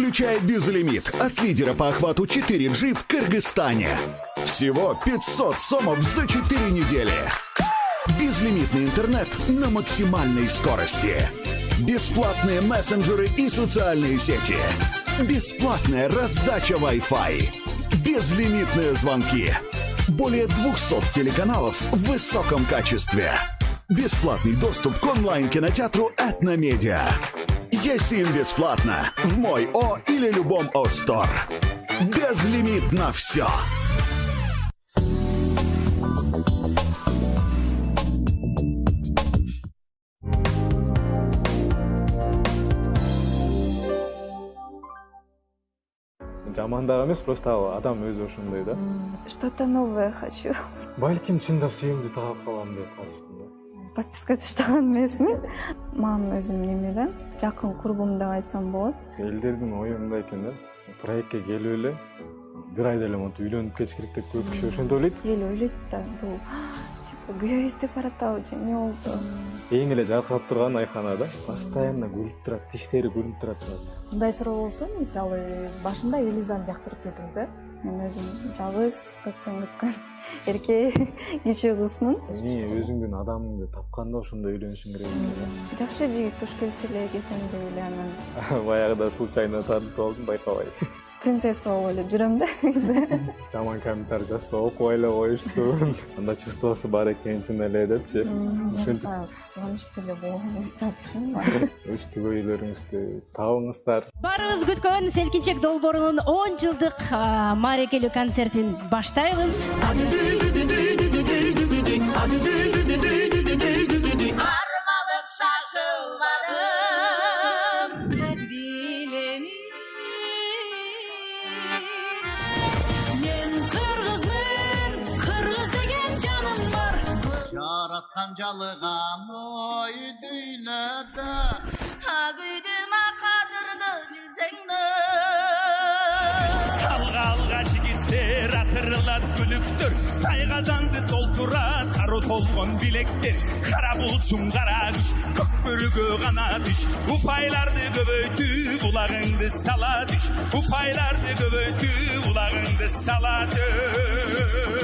Включай безлимит от лидера по охвату 4G в Кыргызстане. Всего 500 сомов за 4 недели. Безлимитный интернет на максимальной скорости. Бесплатные мессенджеры и социальные сети. Бесплатная раздача Wi-Fi. Безлимитные звонки. Более 200 телеканалов в высоком качестве. Бесплатный доступ к онлайн-кинотеатру Этномедиа. Есим бесплатно в мой О или любом О-Стор. Безлимит на все. Жамандагы эмес, просто адам өзү ошондой да. Что-то новое хочу. Балким чындап сүйүмдү таап калам деп калыштым да. Подписка таштаган эмесмин. Мамам өзүм неме да, жакын курбум деп айтсам болот. Элдердин ою мындай экен да. Проектке келип эле бир айда эле монтип үйлөнүп кетиш керек деп көп киши ошентип ойлойт. Эл ойлойт да, бул типа күйөөбүз деп баратабы же эмне болду? Эң эле жаркырап турган айкана да. Постоянно күлүп турат, тиштери күлүп турат. Мындай суроо болсун, мисалы башында Элизаны жактырып жүрдүңүз, Мен өзүм жалгыз көптөн күткөн эркек кичүү кызмын. Өзүңдүн адамыңды тапканда ошондо үйлөнүшүң керек экен. Жакшы жигит туш келсе эле кетем деп ойлойм. Баягыда случайно таанып алдым, байкабай. Принцесса болуп эле жүрөм да. Жаман комментарий жазса окуп эле коюшсун. Анда чувствосу бар экен чын эле депчи. Кызганычтуу эле болгонун таптым. Өстүгөйлөрүңүздү табыңыздар. Барыбыз күткөн Селкинчек долбоорунун 10 жылдык маарекелүү концертин баштайбыз. Армалып шашылмадым. Yaratkan жалыган ой дүйнөдө Агүйдүма кадырды билсеңди Алга жигиттер атырлат күлүктөр Тай казанды толтурат кару толгон билектер Кара булчуң кара күч көк бөрүгө гана түш Упайларды көбөйтүп улагыңды сала түш Упайларды көбөйтүп улагыңды сала түш